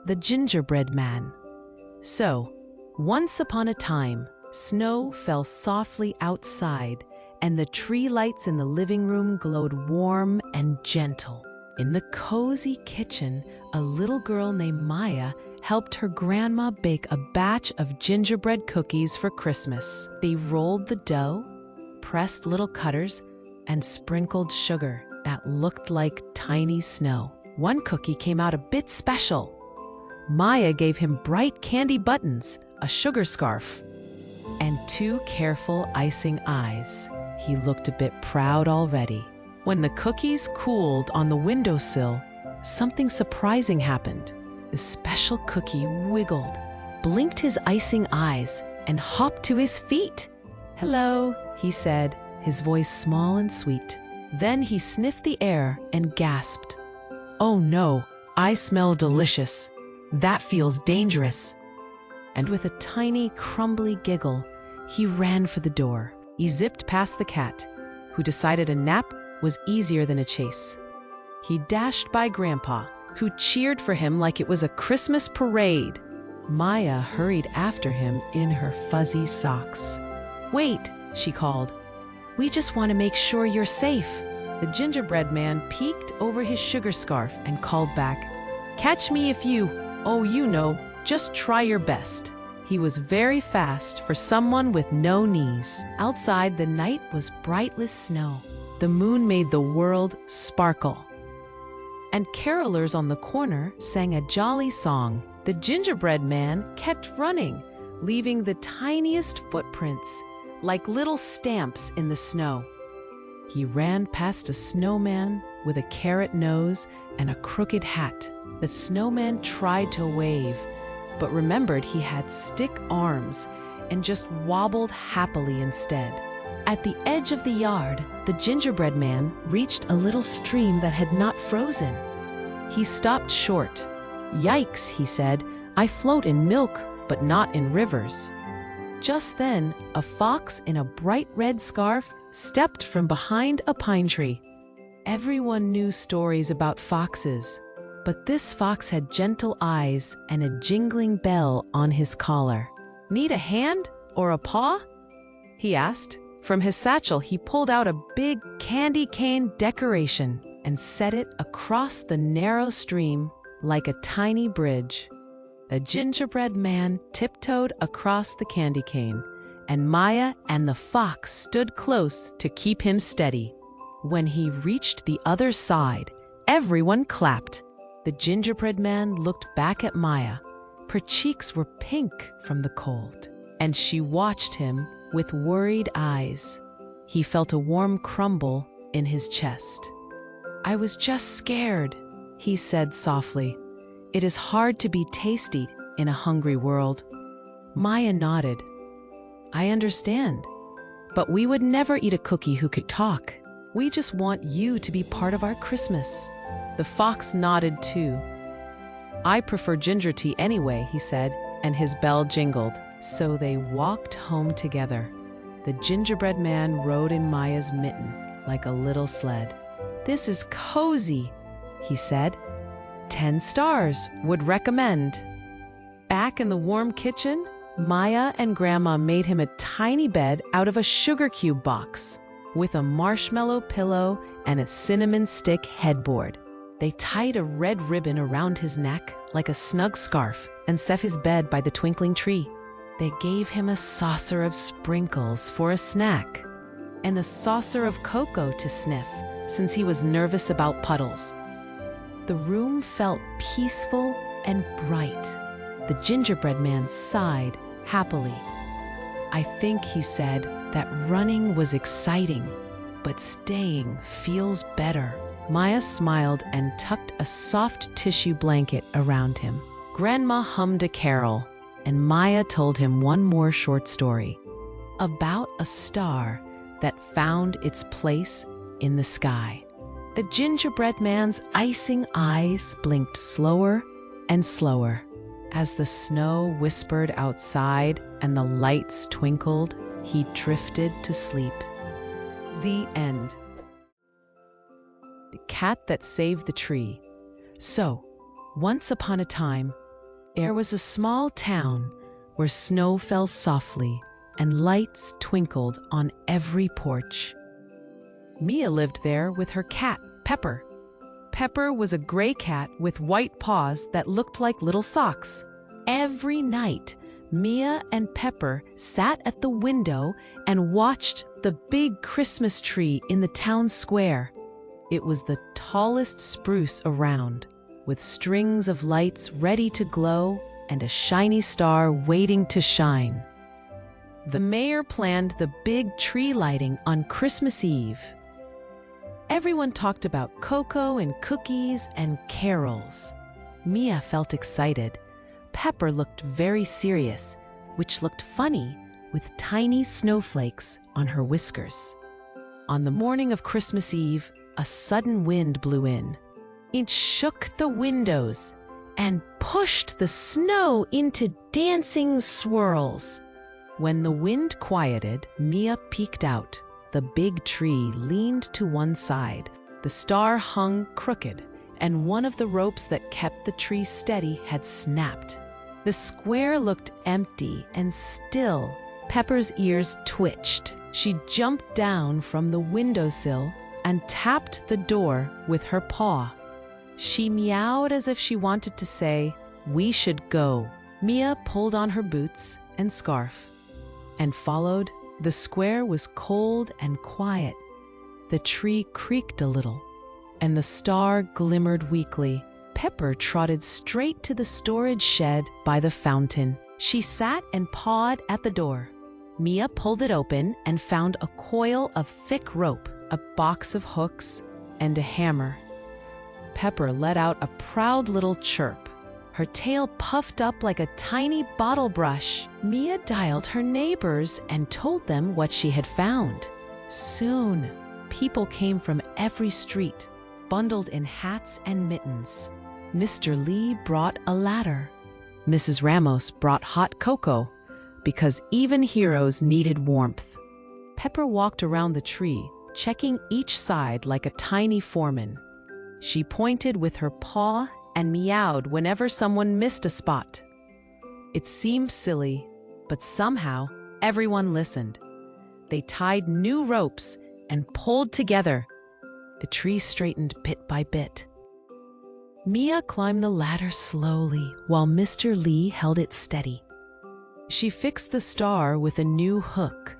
the gingerbread man. So, once upon a time, snow fell softly outside, and the tree lights in the living room glowed warm and gentle. In the cozy kitchen, a little girl named Maya helped her grandma bake a batch of gingerbread cookies for Christmas. They rolled the dough, pressed little cutters, and sprinkled sugar that looked like tiny snow. One cookie came out a bit special. Maya gave him bright candy buttons, a sugar scarf, and 2 careful icing eyes. He looked a bit proud already. When the cookies cooled on the windowsill, something surprising happened. The special cookie wiggled, blinked his icing eyes, and hopped to his feet. "Hello," he said, his voice small and sweet. Then he sniffed the air and gasped. "Oh no, I smell delicious. That feels dangerous." And with a tiny, crumbly giggle, he ran for the door. He zipped past the cat, who decided a nap was easier than a chase. He dashed by Grandpa, who cheered for him like it was a Christmas parade. Maya hurried after him in her fuzzy socks. "Wait," she called. "We just want to make sure you're safe." The gingerbread man peeked over his sugar scarf and called back, "Catch me if you, just try your best." He was very fast for someone with no knees. Outside, the night was brightless snow. The moon made the world sparkle. And carolers on the corner sang a jolly song. The gingerbread man kept running, leaving the tiniest footprints, like little stamps in the snow. He ran past a snowman with a carrot nose and a crooked hat. The snowman tried to wave, but remembered he had stick arms and just wobbled happily instead. At the edge of the yard, the gingerbread man reached a little stream that had not frozen. He stopped short. "Yikes," he said, "I float in milk, but not in rivers." Just then, a fox in a bright red scarf stepped from behind a pine tree. Everyone knew stories about foxes, but this fox had gentle eyes and a jingling bell on his collar. "Need a hand or a paw?" he asked. From his satchel, he pulled out a big candy cane decoration and set it across the narrow stream like a tiny bridge. The gingerbread man tiptoed across the candy cane, and Maya and the fox stood close to keep him steady. When he reached the other side, everyone clapped. The gingerbread man looked back at Maya. Her cheeks were pink from the cold, and she watched him with worried eyes. He felt a warm crumble in his chest. "I was just scared," he said softly. "It is hard to be tasty in a hungry world." Maya nodded. "I understand, but we would never eat a cookie who could talk. We just want you to be part of our Christmas." The fox nodded too. "I prefer ginger tea anyway," he said, and his bell jingled. So they walked home together. The gingerbread man rode in Maya's mitten like a little sled. "This is cozy," he said. 10 stars, would recommend." Back in the warm kitchen, Maya and Grandma made him a tiny bed out of a sugar cube box with a marshmallow pillow and a cinnamon stick headboard. They tied a red ribbon around his neck like a snug scarf and set his bed by the twinkling tree. They gave him a saucer of sprinkles for a snack and a saucer of cocoa to sniff, since he was nervous about puddles. The room felt peaceful and bright. The gingerbread man sighed happily. "I think," he said, "that running was exciting, but staying feels better." Maya smiled and tucked a soft tissue blanket around him. Grandma hummed a carol, and Maya told him one more short story about a star that found its place in the sky. The gingerbread man's icing eyes blinked slower and slower. As the snow whispered outside and the lights twinkled, he drifted to sleep. The end. The Cat That Saved the Tree. So, once upon a time, There was a small town where snow fell softly and lights twinkled on every porch. Mia lived there with her cat, Pepper. Pepper was a gray cat with white paws that looked like little socks. Every night, Mia and Pepper sat at the window and watched the big Christmas tree in the town square. It was the tallest spruce around, with strings of lights ready to glow and a shiny star waiting to shine. The mayor planned the big tree lighting on Christmas Eve. Everyone talked about cocoa and cookies and carols. Mia felt excited. Pepper looked very serious, which looked funny with tiny snowflakes on her whiskers. On the morning of Christmas Eve, a sudden wind blew in. It shook the windows and pushed the snow into dancing swirls. When the wind quieted, Mia peeked out. The big tree leaned to one side. The star hung crooked, and one of the ropes that kept the tree steady had snapped. The square looked empty and still. Pepper's ears twitched. She jumped down from the windowsill and tapped the door with her paw. She meowed as if she wanted to say, "We should go." Mia pulled on her boots and scarf and followed. The square was cold and quiet. The tree creaked a little, and the star glimmered weakly. Pepper trotted straight to the storage shed by the fountain. She sat and pawed at the door. Mia pulled it open and found a coil of thick rope, a box of hooks, and a hammer. Pepper let out a proud little chirp. Her tail puffed up like a tiny bottle brush. Mia dialed her neighbors and told them what she had found. Soon, people came from every street, bundled in hats and mittens. Mr. Lee brought a ladder. Mrs. Ramos brought hot cocoa, because even heroes needed warmth. Pepper walked around the tree, checking each side like a tiny foreman. She pointed with her paw and meowed whenever someone missed a spot. It seemed silly, but somehow everyone listened. They tied new ropes and pulled together. The tree straightened bit by bit. Mia climbed the ladder slowly while Mr. Lee held it steady. She fixed the star with a new hook.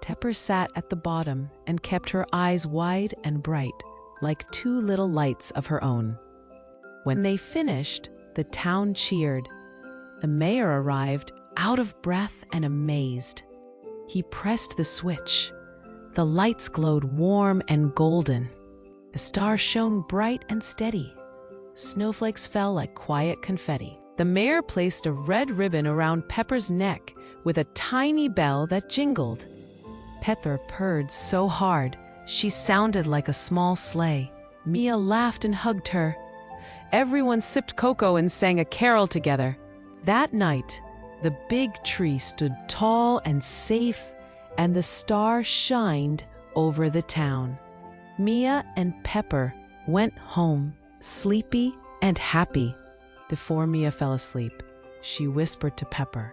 Pepper sat at the bottom and kept her eyes wide and bright, like two little lights of her own. When they finished, the town cheered. The mayor arrived, out of breath and amazed. He pressed the switch. The lights glowed warm and golden. The star shone bright and steady. Snowflakes fell like quiet confetti. The mayor placed a red ribbon around Pepper's neck with a tiny bell that jingled. Pepper purred so hard, she sounded like a small sleigh. Mia laughed and hugged her. Everyone sipped cocoa and sang a carol together. That night, the big tree stood tall and safe, and the star shined over the town. Mia and Pepper went home, sleepy and happy. Before Mia fell asleep, she whispered to Pepper,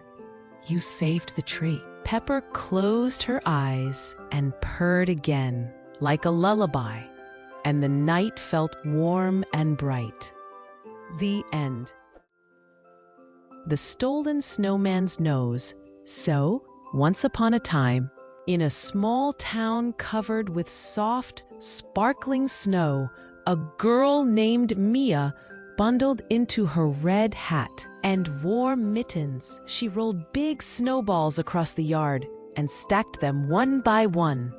"You saved the tree." Pepper closed her eyes and purred again, like a lullaby, and the night felt warm and bright. The end. The Stolen Snowman's Nose. So, once upon a time, in a small town covered with soft, sparkling snow, a girl named Mia bundled into her red hat and warm mittens. She rolled big snowballs across the yard and stacked them one by one.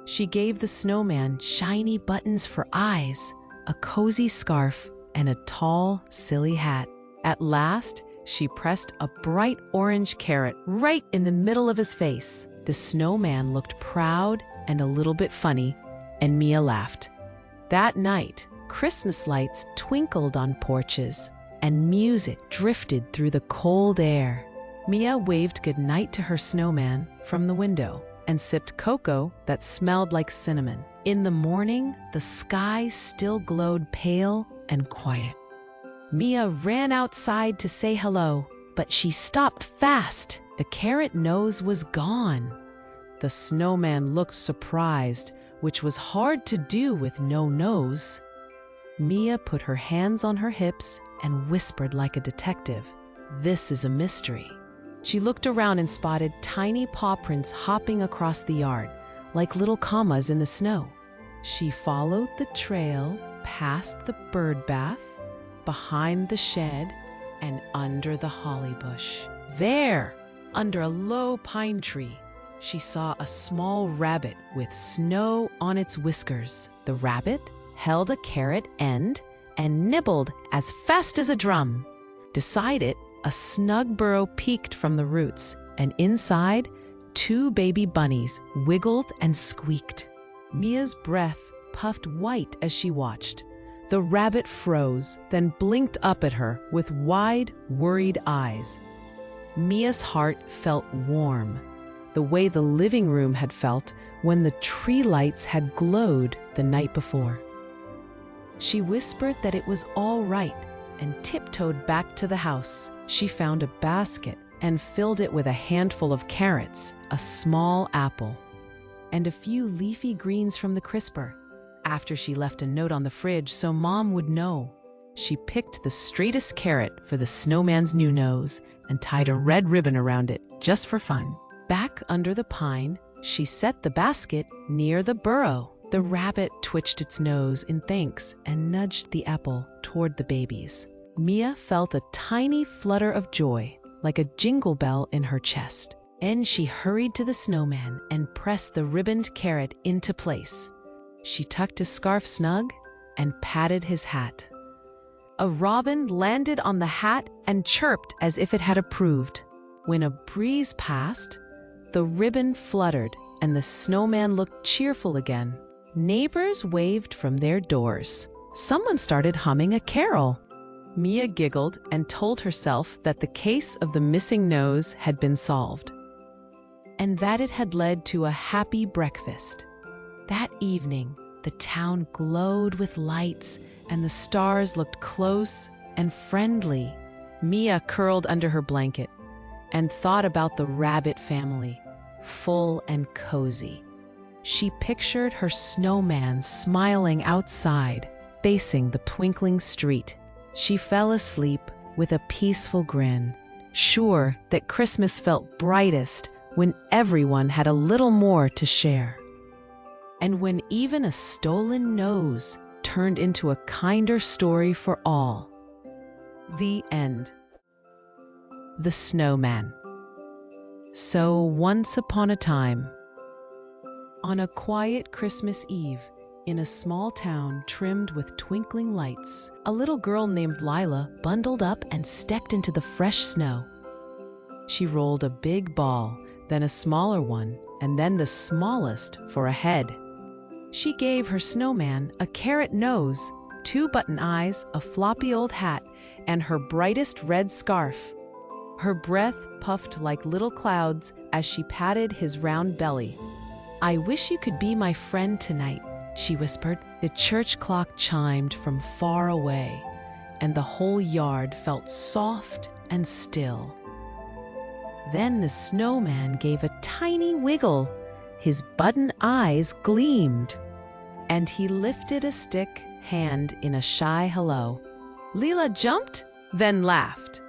She gave the snowman shiny buttons for eyes, a cozy scarf, and a tall, silly hat. At last, she pressed a bright orange carrot right in the middle of his face. The snowman looked proud and a little bit funny, and Mia laughed. That night, Christmas lights twinkled on porches, and music drifted through the cold air. Mia waved goodnight to her snowman from the window and sipped cocoa that smelled like cinnamon. In the morning, the sky still glowed pale and quiet. Mia ran outside to say hello, but she stopped fast. The carrot nose was gone. The snowman looked surprised, which was hard to do with no nose. Mia put her hands on her hips and whispered like a detective, "This is a mystery." She looked around and spotted tiny paw prints hopping across the yard, like little commas in the snow. She followed the trail past the bird bath, behind the shed, and under the holly bush. There, under a low pine tree, she saw a small rabbit with snow on its whiskers. The rabbit held a carrot end and nibbled as fast as a drum. Beside it, a snug burrow peeked from the roots, and inside, 2 baby bunnies wiggled and squeaked. Mia's breath puffed white as she watched. The rabbit froze, then blinked up at her with wide, worried eyes. Mia's heart felt warm, the way the living room had felt when the tree lights had glowed the night before. She whispered that it was all right and tiptoed back to the house. She found a basket and filled it with a handful of carrots, a small apple, and a few leafy greens from the crisper. After she left a note on the fridge so Mom would know. She picked the straightest carrot for the snowman's new nose and tied a red ribbon around it just for fun. Back under the pine, she set the basket near the burrow. The rabbit twitched its nose in thanks and nudged the apple toward the babies. Mia felt a tiny flutter of joy, like a jingle bell in her chest. And she hurried to the snowman and pressed the ribboned carrot into place. She tucked his scarf snug and patted his hat. A robin landed on the hat and chirped as if it had approved. When a breeze passed, the ribbon fluttered and the snowman looked cheerful again. Neighbors waved from their doors. Someone started humming a carol. Mia giggled and told herself that the case of the missing nose had been solved, and that it had led to a happy breakfast. That evening, the town glowed with lights and the stars looked close and friendly. Mia curled under her blanket and thought about the rabbit family, full and cozy. She pictured her snowman smiling outside, facing the twinkling street. She fell asleep with a peaceful grin, sure that Christmas felt brightest when everyone had a little more to share. And when even a stolen nose turned into a kinder story for all. The end. The Snowman. So once upon a time, on a quiet Christmas Eve, in a small town trimmed with twinkling lights, a little girl named Lila bundled up and stepped into the fresh snow. She rolled a big ball, then a smaller one, and then the smallest for a head. She gave her snowman a carrot nose, 2 button eyes, a floppy old hat, and her brightest red scarf. Her breath puffed like little clouds as she patted his round belly. "I wish you could be my friend tonight," she whispered. The church clock chimed from far away, and the whole yard felt soft and still. Then the snowman gave a tiny wiggle. His button eyes gleamed, and he lifted a stick hand in a shy hello. Leela jumped, then laughed.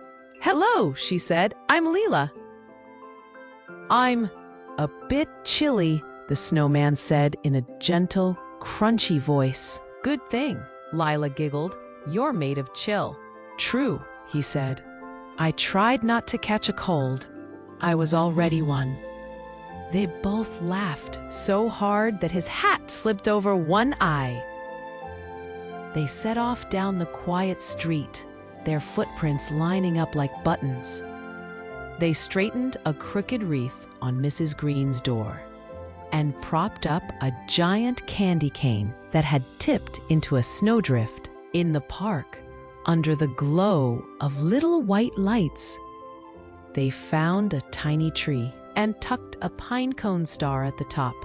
"Hello," she said. "I'm Leela." "I'm a bit chilly," the snowman said in a gentle, crunchy voice. "Good thing," Lila giggled. "You're made of chill." "True," he said. "I tried not to catch a cold. I was already one." They both laughed so hard that his hat slipped over one eye. They set off down the quiet street, their footprints lining up like buttons. They straightened a crooked wreath on Mrs. Green's door and propped up a giant candy cane that had tipped into a snowdrift. In the park, under the glow of little white lights, they found a tiny tree and tucked a pine cone star at the top.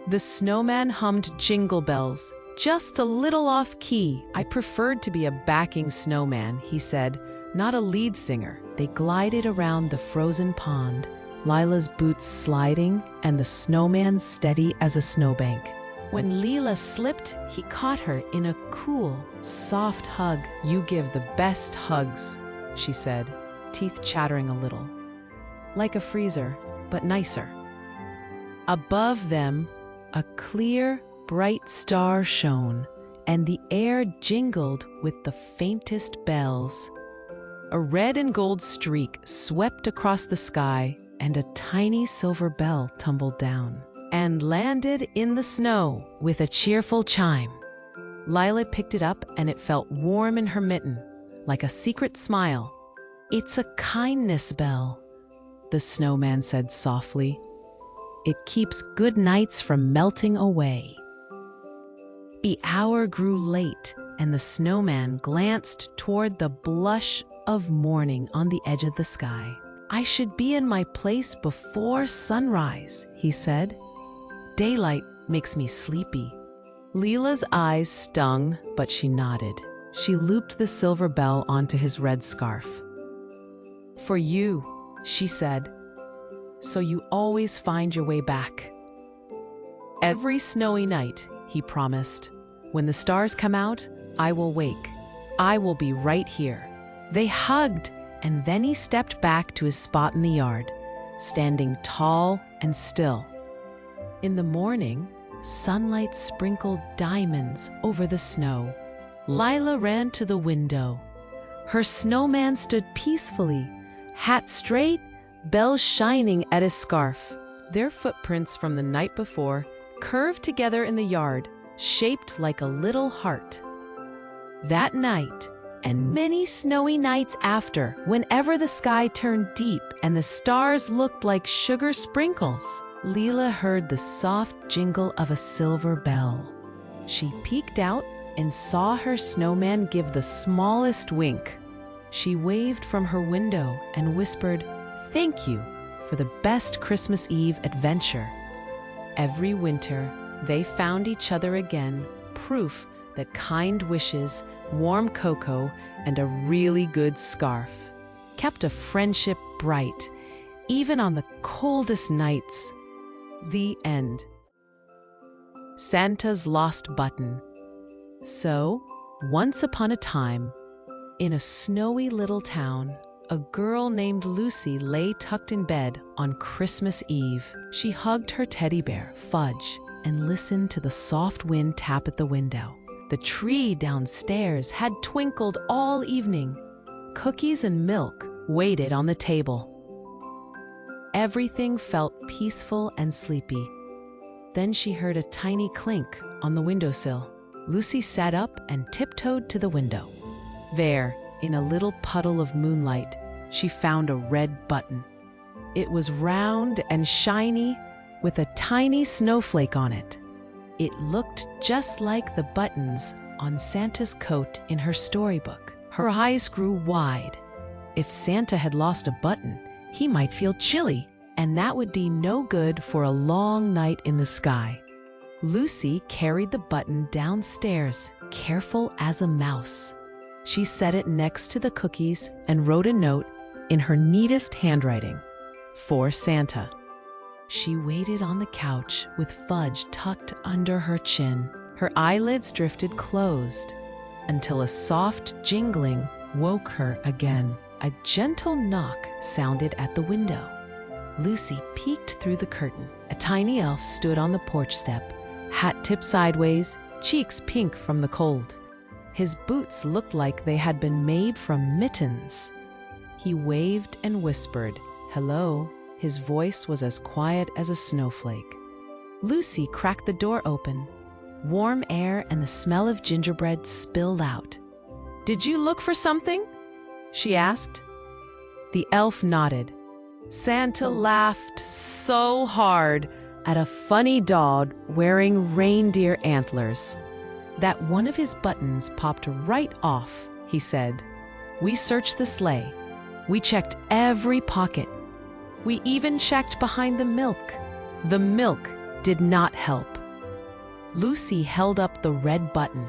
The snowman hummed jingle bells, Just a little off-key. I preferred to be a backing snowman, he said, not a lead singer. They glided around the frozen pond, Lila's boots sliding and the snowman steady as a snowbank. When Lila slipped, he caught her in a cool, soft hug. "You give the best hugs," she said, teeth chattering a little. Like a freezer, but nicer. Above them, a clear, bright star shone, and the air jingled with the faintest bells. A red and gold streak swept across the sky, and a tiny silver bell tumbled down and landed in the snow with a cheerful chime. Lila picked it up, and it felt warm in her mitten, like a secret smile. "It's a kindness bell," the snowman said softly. "It keeps good nights from melting away." The hour grew late, and the snowman glanced toward the blush of morning on the edge of the sky. "I should be in my place before sunrise," he said. "Daylight makes me sleepy." Lila's eyes stung, but she nodded. She looped the silver bell onto his red scarf. "For you," she said, "so you always find your way back." "Every snowy night," he promised. "When the stars come out, I will wake. I will be right here." They hugged, and then he stepped back to his spot in the yard, standing tall and still. In the morning, sunlight sprinkled diamonds over the snow. Lila ran to the window. Her snowman stood peacefully, hat straight, bells shining at his scarf. Their footprints from the night before curved together in the yard, shaped like a little heart. That night, and many snowy nights after, whenever the sky turned deep and the stars looked like sugar sprinkles, Lila heard the soft jingle of a silver bell. She peeked out and saw her snowman give the smallest wink. She waved from her window and whispered, "Thank you for the best Christmas Eve adventure." Every winter, they found each other again, proof that kind wishes, warm cocoa, and a really good scarf kept a friendship bright, even on the coldest nights. The end. Santa's Lost Button. So, once upon a time, in a snowy little town, a girl named Lucy lay tucked in bed on Christmas Eve. She hugged her teddy bear, Fudge, and listened to the soft wind tap at the window. The tree downstairs had twinkled all evening. Cookies and milk waited on the table. Everything felt peaceful and sleepy. Then she heard a tiny clink on the windowsill. Lucy sat up and tiptoed to the window. There, in a little puddle of moonlight, she found a red button. It was round and shiny, with a tiny snowflake on it. It looked just like the buttons on Santa's coat in her storybook. Her eyes grew wide. If Santa had lost a button, he might feel chilly, and that would be no good for a long night in the sky. Lucy carried the button downstairs, careful as a mouse. She set it next to the cookies and wrote a note in her neatest handwriting, "For Santa." She waited on the couch with Fudge tucked under her chin. Her eyelids drifted closed until a soft jingling woke her again. A gentle knock sounded at the window. Lucy peeked through the curtain. A tiny elf stood on the porch step, hat tipped sideways, cheeks pink from the cold. His boots looked like they had been made from mittens. He waved and whispered, "Hello." His voice was as quiet as a snowflake. Lucy cracked the door open. Warm air and the smell of gingerbread spilled out. "Did you look for something?" she asked. The elf nodded. Santa laughed so hard at a funny dog wearing reindeer antlers that one of his buttons popped right off, he said. "We searched the sleigh. We checked every pocket. We even checked behind the milk. The milk did not help." Lucy held up the red button.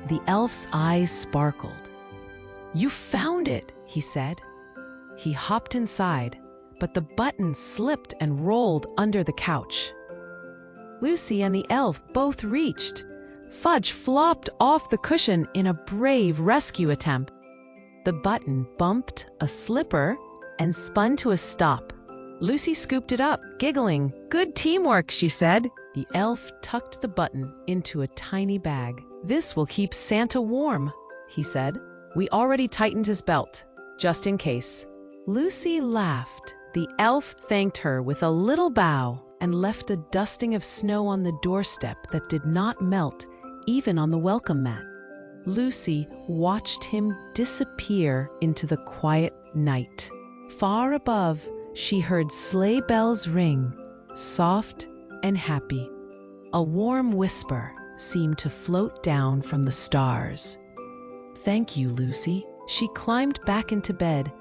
The elf's eyes sparkled. "You found it," he said. He hopped inside, but the button slipped and rolled under the couch. Lucy and the elf both reached. Fudge flopped off the cushion in a brave rescue attempt. The button bumped a slipper and spun to a stop. Lucy scooped it up, giggling. "Good teamwork," she said. The elf tucked the button into a tiny bag. "This will keep Santa warm," he said. "We already tightened his belt, just in case." Lucy laughed. The elf thanked her with a little bow and left a dusting of snow on the doorstep that did not melt, even on the welcome mat. Lucy watched him disappear into the quiet night. Far above, she heard sleigh bells ring, soft and happy. A warm whisper seemed to float down from the stars. "Thank you, Lucy." She climbed back into bed.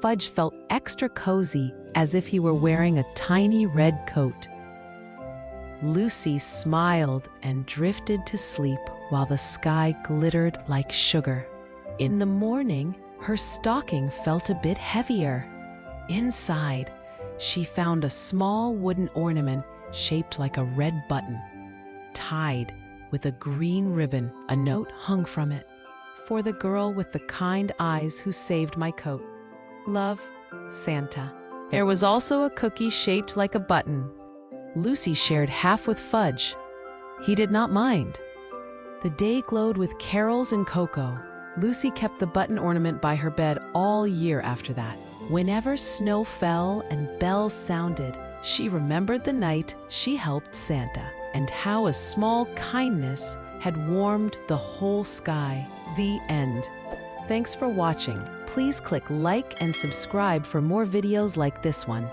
Fudge felt extra cozy, as if he were wearing a tiny red coat. Lucy smiled and drifted to sleep while the sky glittered like sugar. In the morning, her stocking felt a bit heavier. Inside, she found a small wooden ornament shaped like a red button. Tied with a green ribbon, a note hung from it. "For the girl with the kind eyes who saved my coat. Love, Santa." There was also a cookie shaped like a button. Lucy shared half with Fudge. He did not mind. The day glowed with carols and cocoa. Lucy kept the button ornament by her bed all year after that. Whenever snow fell and bells sounded, she remembered the night she helped Santa and how a small kindness had warmed the whole sky. The end. Thanks for watching. Please click like and subscribe for more videos like this one.